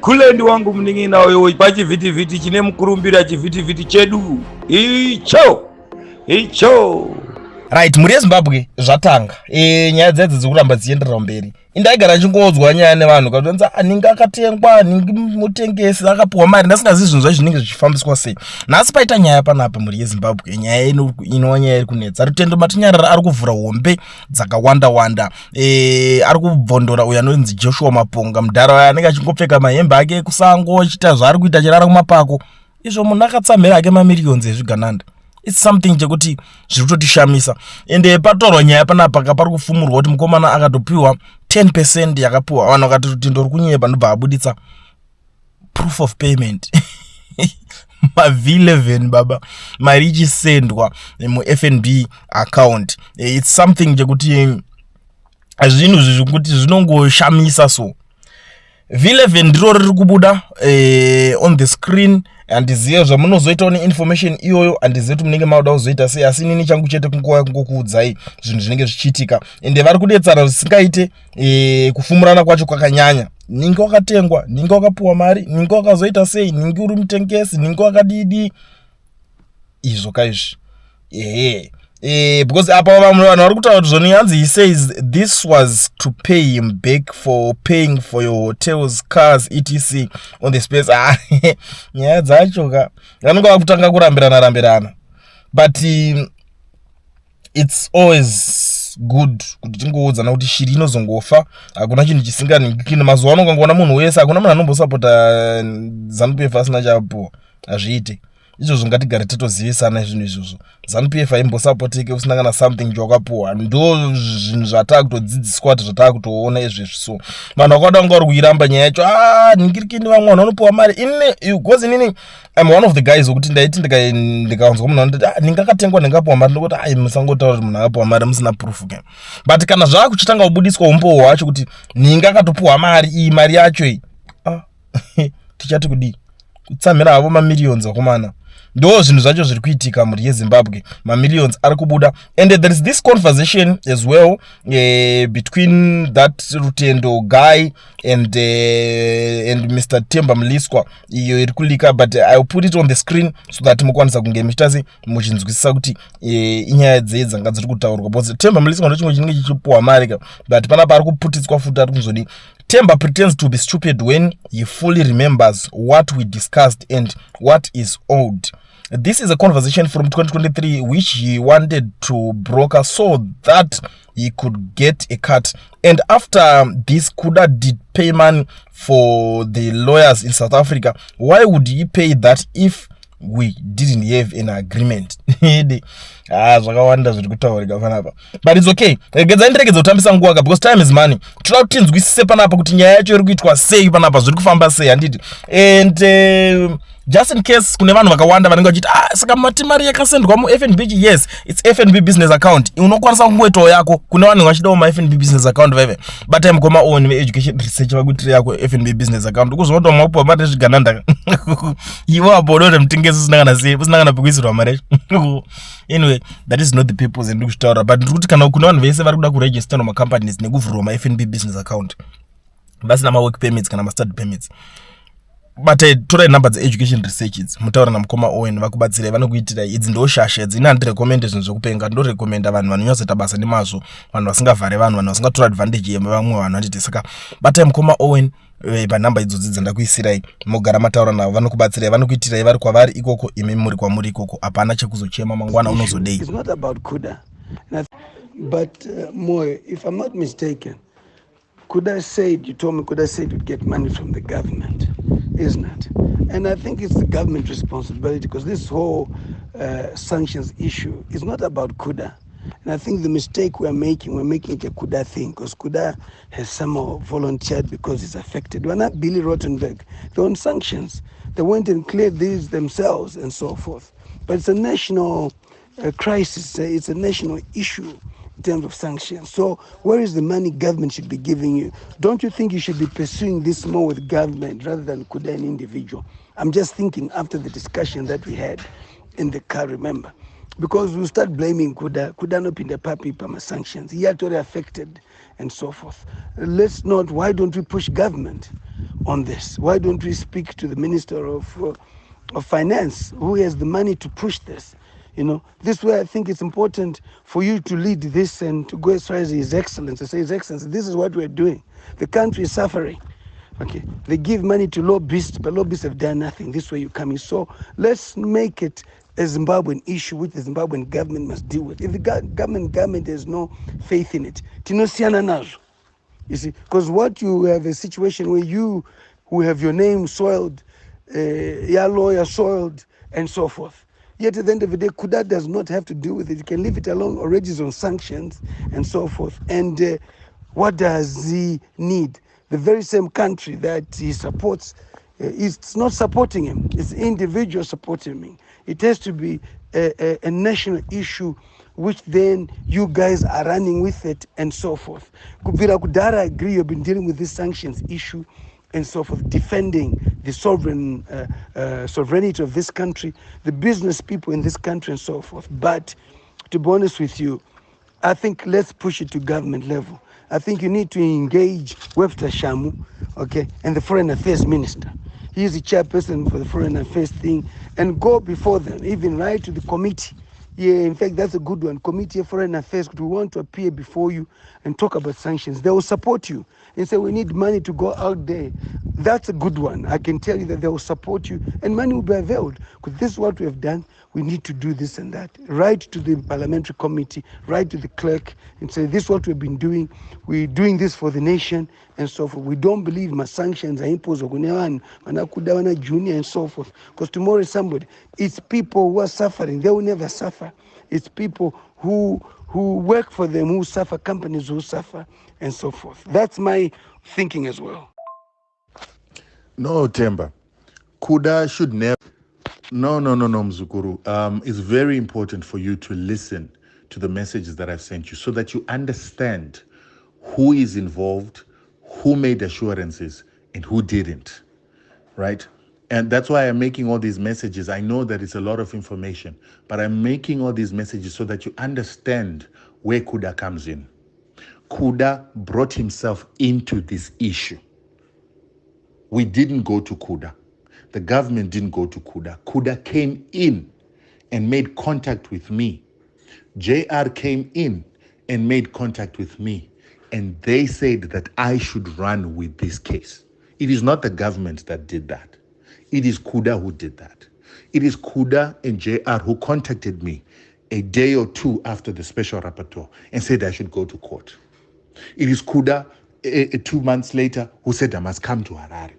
Kulendi wangu mning'ina wewe pachivhitivhiti chine mukurumbira chivhitivhiti chedu icho. Right, muri yeZimbabwe zvatanga nyaya dzedzi dzikuramba dzienderera mberi. Indaigara ndichingodzwa nyaya nevanhu katonza ninga akatengwa ningi mutengesi akapuwa mari ndasingazivi zvinhu zvacho zvinenge zvichifambiswa sei. Nhasi paita nyaya panapa muri yeZimbabwe, nyaya inova nyaya iri kunetsa. Rutendo Matinyarara ari kuvhura hombe dzakawanda wanda. Ari kubvondora uyo anonzi Joshua Maponga mudhara anenge achingopfeka mahembe ake ekusango achiita zvaari kuita achirara kumapako. Izvo munhu akatsamhira ake mamiliyonzi ezvigananda. It's something chekuti zviri kutotishamisa. Ende patorwa nyaya panapa pari kufumurwa kuti mukomana akatopiwa 10% yakapiwa. Vanhu vakati rutendo ruri kunyepa ndobva abuditsa proof of payment. Ma-V11 baba mari ichisendwa mu-FNB account. It's something chekuti zvinhu zvekuti zvinongoshamisa so. V11 ndiro riri kubuda on the screen. Andizive zvamunozoitawo neinformation iyoyo, andizive kuti munenge mauda kuzoita sei, asi inini changu chete kungokuudzai zvinhu zvinenge zvichiitika. Ende vari kudetsera zvisingaite kufumurana kwacho kwakanyanya. Ninge wakatengwa, ninge wakapuwa mari, ninge wakazoita sei, ninge uri mutengesi, ninge wakadidi izvo kaizvi. Because apa vanhu vari kutaura kuti zvoni yanzi he says this was to pay him back for paying for your hotels, cars, etc on the space. Nyaya dzacho ka vanonga vakutanga kurambirana but it's always good kuti tingoudzana kuti shiri inozongofa, hakuna chinhu chisinganingikini. Mazuva ano ukangoona munhu wese, hakuna munhu anombosapota Zanupf asina chapuwa, hazviite. Izvozvo ngatigare tatozivisana zvinhu izvozvo. Zanupf aimbosapoteke usina kana something chawakapuwa. Ndo zvinhu zvatakutodzidziswa kuti zvatakutoona izvezvi. So vanhu vakada kunge vari kuiramba nyaya yacho, ningirikini vamwe vanhu vanopuwa mari. Because inini I'm one of the guys wekuti ndaiti ndikawanzwa munhu anoti ndingakatengwa ndingapuwa mari, ndokuti musangotaura kuti munhu akapuwa mari musina proof ke. But kana zvakuchitanga kubudiswa umbohwo hwacho kuti ninga akatopuwa mari iyi, mari yacho iyi, tichati kudii? Kutsamhira havo mamillions akomana. Ndo zvinhu zvacho zviri kuitika muri yeZimbabwe, mamillions ari kubuda. And there is this conversation as well between that Rutendo guy and Mr. Temba Mliswa, iyo iri kulika, but I'll put it on the screen so that mukwanisa kunge michitazi muchinzwisisa kuti inyaya dzanga dziri kutaurwa. Because Temba Mliswa ndo chimwe chinenge chichipuwa mari ka, but panapa ari kuputidzwa futi ari kunzodi Temba pretends to be stupid when he fully remembers what we discussed and what is owed. This is a conversation from 2023 which he wanted to broker so that he could get a cut. And after this, Kuda did pay money for the lawyers in South Africa. Why would he pay that if we didn't have an agreement? Zvakawanda zviri kutaurika panapa, but it's okay. Ndregedza kutambisa nguva ka, because time is money. Toda kuti tinzwisise panapa kuti nyaya yacho iri kuitwa sei panapa, zviri kufamba sei handiti. And just in case kune vanhu vakawanda vanenge vachiti saka mari yakasendwa mu-FNB. Yes, it's FNB business account. Unokwanisa kungoitawo yako. Kune vanhu vachidawo ma-FNB business account vaive, but I'm koma own ve-education research vakuitira yako FNB business account. Ukuzongotawo mapuwa mari ezvigananda iwo apo dore mutengesi usina kana pekuisirwa mari. Anyway, that is not the purpose and kushtaura, but ndikuti kana kuna vanhu vese vari kuda kuregister noma companies nekuvhurwa ma-FNB business account vasina ma-work permits kana ma-study permits. But torai number dze-education researches mutaura namukoma Owen vakubatsira, vanokuitira idzi ndo shasha idzi. Ina handirekomende zvinhu zvokupenga, ndorekomenda vanhu vanonyatsota basa nemazvo, vanhu vasingavhare vanhu, vanhu vasingatora advantage yevamwe vanhu handiti. Saka batai mukoma Owen panhamba idzodzi dzandakuisirai, mogara mataura navo, vanokubatsirai, vanokuitirai vari kwavari ikoko, imi muri kwamuri ikoko. Hapana chekuzochema mangwana unozodei. It's not about Kuda, but Moy, if I'm not mistaken, Kuda said you'd get money from the government, isn't it? And I think it's the government responsibility, because this whole sanctions issue is not about Kuda. And I think the mistake we're making it a Kuda thing, because Kuda has somehow volunteered because it's affected. We're not Billy Rottenberg. They're on sanctions. They went and cleared these themselves and so forth. But it's a national crisis. It's a national issue in terms of sanctions. So where is the money government should be giving you? Don't you think you should be pursuing this more with government rather than Kuda an individual? I'm just thinking after the discussion that we had in the car, remember. because we start blaming Kuda not in the papi pama sanctions. He actually affected and so forth. Why don't we push government on this? Why don't we speak to the Minister of Finance, who has the money to push this? This way I think it's important for you to lead this and to go as far as His Excellency. Say, His Excellency, this is what we're doing. The country is suffering. Okay, they give money to lobbyists, but lobbyists have done nothing. This way you're coming. So let's make it a Zimbabwean issue, which the Zimbabwean government must deal with. If the government has no faith in it, tinosiana nazo. You see, because what you have a situation where you who have your name soiled, your lawyer soiled, and so forth. Yet at the end of the day, Kuda does not have to deal with it. You can leave it alone. Already is on sanctions and so forth. And what does he need? The very same country that he supports, it's not supporting him. It's individuals supporting him. It has to be a national issue, which then you guys are running with it and so forth. Kubira Kudara, I agree, you've been dealing with this sanctions issue and so forth, defending the sovereignty of this country, the business people in this country and so forth. But to be honest with you, I think let's push it to government level. I think you need to engage Webster Shamu, okay, and the Foreign Affairs Minister. He is the chairperson for the Foreign Affairs thing, and go before them, even write to the committee. Yeah, in fact, that's a good one. Committee of Foreign Affairs, we want to appear before you and talk about sanctions. They will support you and say, we need money to go out there. That's a good one. I can tell you that they will support you and money will be availed. Because this is what we have done. We need to do this and that. Write to the parliamentary committee, write to the clerk and say, this is what we've been doing. We're doing this for the nation and so forth. We don't believe my sanctions are imposed on Kuda Junior and so forth. Because tomorrow is somebody. It's people who are suffering. They will never suffer. It's people who work for them who suffer, companies who suffer, and so forth. That's my thinking as well. No, Temba. Kuda should never. No, Mzukuru. It's very important for you to listen to the messages that I've sent you so that you understand who is involved, who made assurances, and who didn't, right? And that's why I'm making all these messages. I know that it's a lot of information, but I'm making all these messages so that you understand where Kuda comes in. Kuda brought himself into this issue. We didn't go to Kuda. The government didn't go to Kuda. Kuda came in and made contact with me. JR came in and made contact with me. And they said that I should run with this case. It is not the government that did that. It is Kuda who did that. It is Kuda and JR who contacted me a day or two after the special rapporteur and said I should go to court. It is Kuda 2 months later who said I must come to Harare.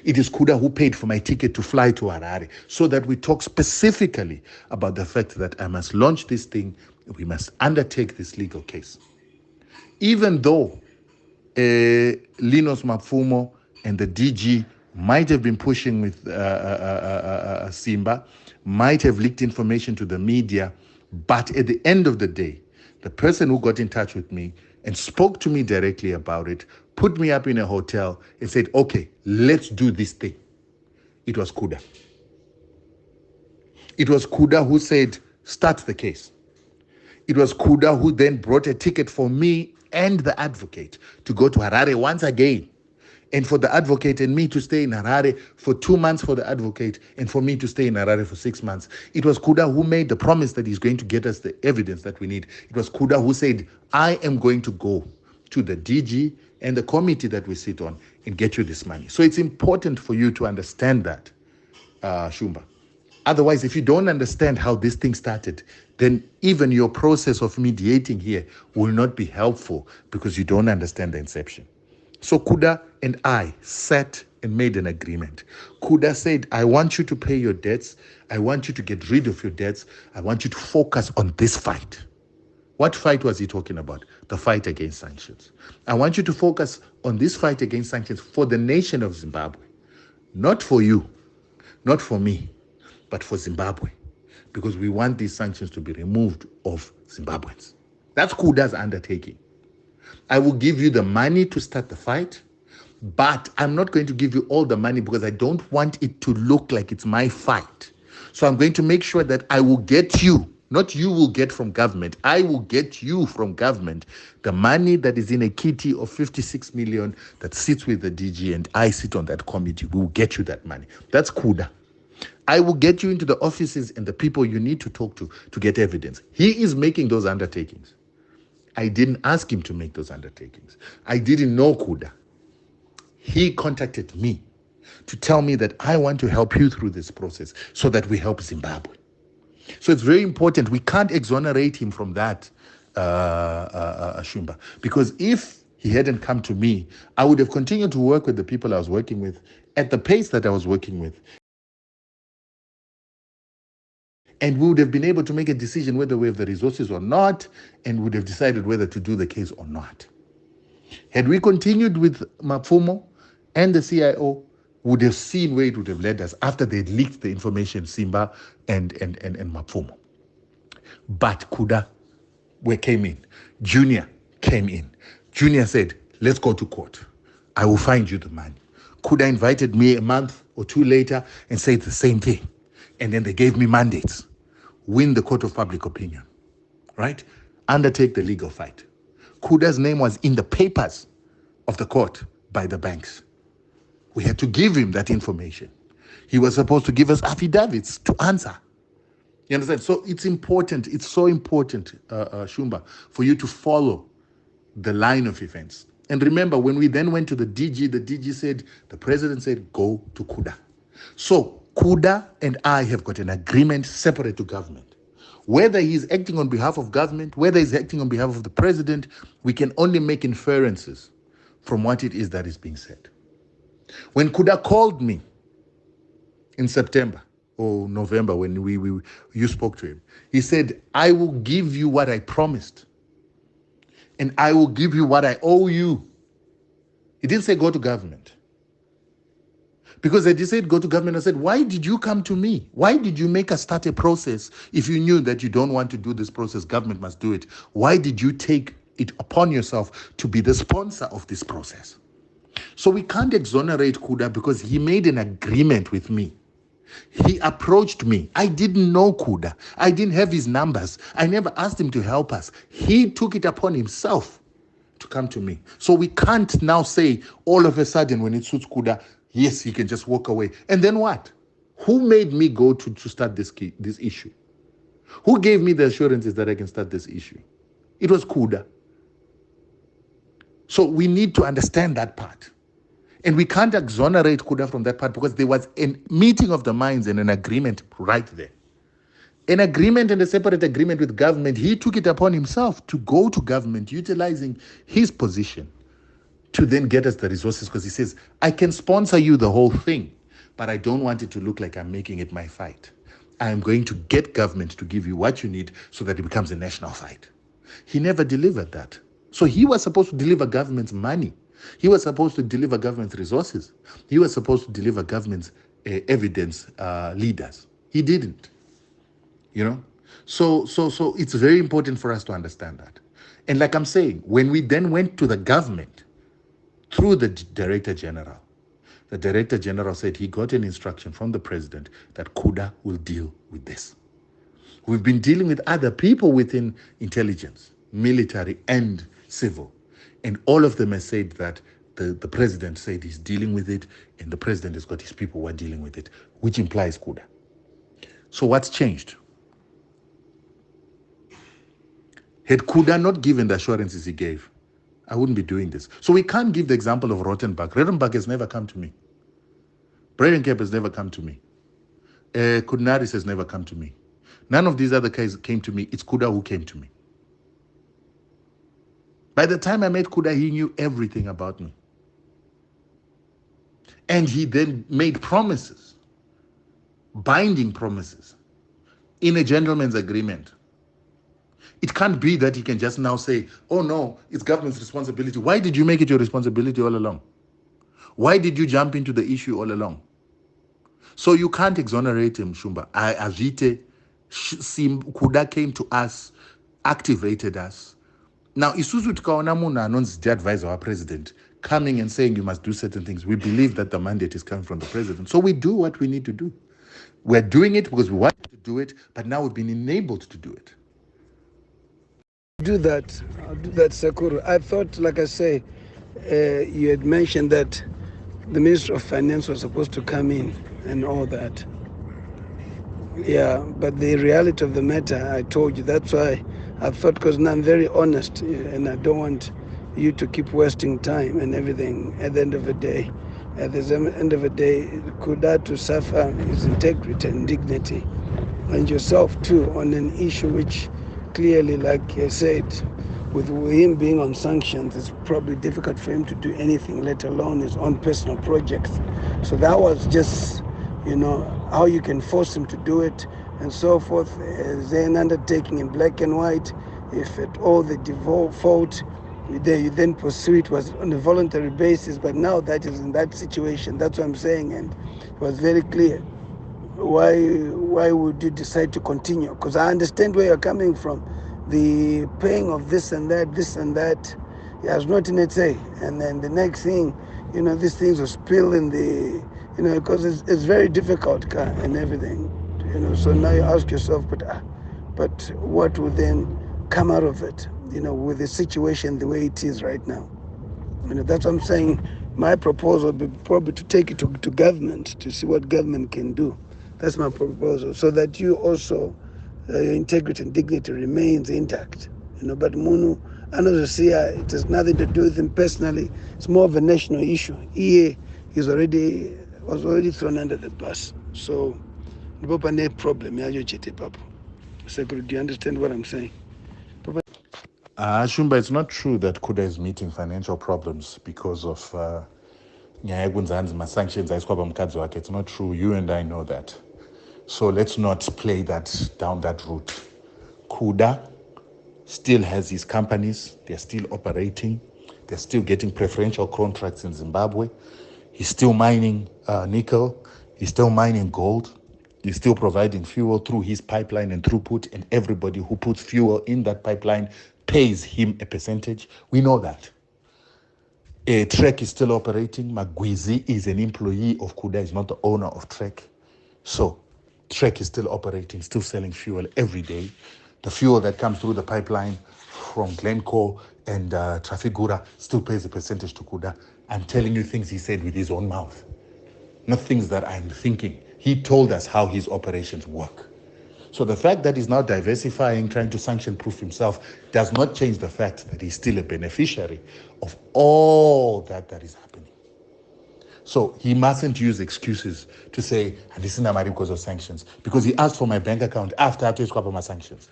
It is Kuda who paid for my ticket to fly to Harare so that we talk specifically about the fact that I must launch this thing, we must undertake this legal case. Even though Linus Mapfumo and the DG might have been pushing with Simba, might have leaked information to the media, but at the end of the day, the person who got in touch with me and spoke to me directly about it, put me up in a hotel and said, okay, let's do this thing. It was Kuda. It was Kuda who said, start the case. It was Kuda who then brought a ticket for me and the advocate to go to Harare once again. And for the advocate and me to stay in Harare for 2 months for the advocate and for me to stay in Harare for 6 months. It was Kuda who made the promise that he's going to get us the evidence that we need. It was Kuda who said, I am going to go to the DG and the committee that we sit on and get you this money. So it's important for you to understand that, Shumba. Otherwise, if you don't understand how this thing started, then even your process of mediating here will not be helpful because you don't understand the inception. So Kuda and I sat and made an agreement. Kuda said, I want you to pay your debts. I want you to get rid of your debts. I want you to focus on this fight. What fight was he talking about? The fight against sanctions. I want you to focus on this fight against sanctions for the nation of Zimbabwe. Not for you, not for me, but for Zimbabwe. Because we want these sanctions to be removed of Zimbabweans. That's Kuda's undertaking. I will give you the money to start the fight, but I'm not going to give you all the money because I don't want it to look like it's my fight. So I'm going to make sure that I will get you Not you will get from government. I will get you from government the money that is in a kitty of 56 million that sits with the DG, and I sit on that committee. We will get you that money. That's Kuda. I will get you into the offices and the people you need to talk to get evidence. He is making those undertakings. I didn't ask him to make those undertakings. I didn't know Kuda. He contacted me to tell me that I want to help you through this process so that we help Zimbabwe. So it's very important. We can't exonerate him from that, Shumba, because if he hadn't come to me, I would have continued to work with the people I was working with at the pace that I was working with. And we would have been able to make a decision whether we have the resources or not, and would have decided whether to do the case or not. Had we continued with Mapfumo and the CIO, would have seen where it would have led us after they'd leaked the information, Simba and Mapfumo. But Kuda came in. Junior came in. Junior said, let's go to court. I will find you the money. Kuda invited me a month or two later and said the same thing. And then they gave me mandates. Win the court of public opinion, right? Undertake the legal fight. Kuda's name was in the papers of the court by the banks. We had to give him that information. He was supposed to give us affidavits to answer. You understand? So it's important. It's so important, Shumba, for you to follow the line of events. And remember, when we then went to the DG said, the president said, go to Kuda. So Kuda and I have got an agreement separate to government. Whether he's acting on behalf of government, whether he's acting on behalf of the president, we can only make inferences from what it is that is being said. When Kuda called me in September or November, when you spoke to him, he said, I will give you what I promised, and I will give you what I owe you. He didn't say go to government. Because they said go to government, I said, why did you come to me? Why did you make us start a process if you knew that you don't want to do this process, government must do it? Why did you take it upon yourself to be the sponsor of this process? So we can't exonerate Kuda because he made an agreement with me. He approached me. I didn't know Kuda. I didn't have his numbers. I never asked him to help us. He took it upon himself to come to me. So we can't now say all of a sudden when it suits Kuda, yes, he can just walk away. And then what? Who made me go to start this issue? Who gave me the assurances that I can start this issue? It was Kuda. So we need to understand that part. And we can't exonerate Kuda from that part because there was a meeting of the minds and an agreement right there. An agreement and a separate agreement with government. He took it upon himself to go to government, utilizing his position to then get us the resources because he says, I can sponsor you the whole thing, but I don't want it to look like I'm making it my fight. I'm going to get government to give you what you need so that it becomes a national fight. He never delivered that. So he was supposed to deliver government's money. He was supposed to deliver government's resources. He was supposed to deliver government's evidence leaders. He didn't. You know? So it's very important for us to understand that. And like I'm saying, when we then went to the government through the Director General, the Director General said he got an instruction from the President that Kuda will deal with this. We've been dealing with other people within intelligence, military and civil. And all of them have said that the President said he's dealing with it, and the President has got his people who are dealing with it, which implies Kuda. So what's changed? Had Kuda not given the assurances he gave, I wouldn't be doing this. So we can't give the example of Rottenberg. Rottenberg has never come to me. Bredenkamp has never come to me. Kudnaris has never come to me. None of these other guys came to me. It's Kuda who came to me. By the time I met Kuda, he knew everything about me. And he then made promises, binding promises, in a gentleman's agreement. It can't be that he can just now say, oh no, it's government's responsibility. Why did you make it your responsibility all along? Why did you jump into the issue all along? So you can't exonerate him, Shumba. Kuda came to us, activated us. Now, Isuzu tukaona munhu anonzi the advisor our president coming and saying you must do certain things. We believe that the mandate is coming from the president. So we do what we need to do. We're doing it because we wanted to do it, but now we've been enabled to do it. I'll do that, Sakuru. I thought, like I say, you had mentioned that the Minister of Finance was supposed to come in and all that. Yeah, but the reality of the matter, I told you. That's why I thought, because now I'm very honest, and I don't want you to keep wasting time and everything. At the end of the day, Kuda to suffer his integrity and dignity, and yourself too, on an issue which clearly, like I said, with him being on sanctions, it's probably difficult for him to do anything, let alone his own personal projects. So that was just, how you can force him to do it and so forth. Then undertaking in black and white, if at all the default, you then pursue it was on a voluntary basis. But now that is in that situation. That's what I'm saying, and it was very clear. Why would you decide to continue? Because I understand where you're coming from. The paying of this and that has not in its say. And then the next thing, these things will spill in the, because it's very difficult and everything. So now you ask yourself, but what will then come out of it, with the situation the way it is right now? That's what I'm saying. My proposal would be probably to take it to government to see what government can do. That's my proposal, so that you also, your integrity and dignity remains intact. But Munu, I know it has nothing to do with him personally. It's more of a national issue. He was already thrown under the bus. So, no problem. Secretary, do you understand what I'm saying? Shumba, it's not true that Kuda is meeting financial problems because of sanctions. It's not true. You and I know that. So let's not play that down that route. Kuda still has his companies. They're still operating. They're still getting preferential contracts in Zimbabwe. He's still mining nickel. He's still mining gold. He's still providing fuel through his pipeline and throughput, and everybody who puts fuel in that pipeline pays him a percentage. We know that. Trek is still operating. Magwizi is an employee of Kuda, is not the owner of Trek. So Trek is still operating, still selling fuel every day. The fuel that comes through the pipeline from Glencore and Trafigura still pays a percentage to Kuda. I'm telling you things he said with his own mouth, not things that I'm thinking. He told us how his operations work. So the fact that he's now diversifying, trying to sanction-proof himself, does not change the fact that he's still a beneficiary of all that is happening. So he mustn't use excuses to say, this is not because of sanctions. Because he asked for my bank account after my sanctions.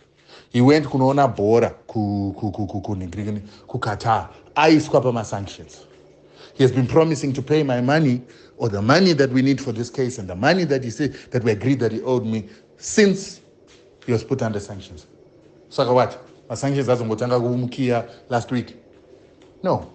He went kunoona bora ku Qatar. I swap my sanctions. He has been promising to pay my money, or the money that we need for this case, and the money that he said that we agreed that he owed me, since he was put under sanctions. So what? My sanctions hasn't got last week. No.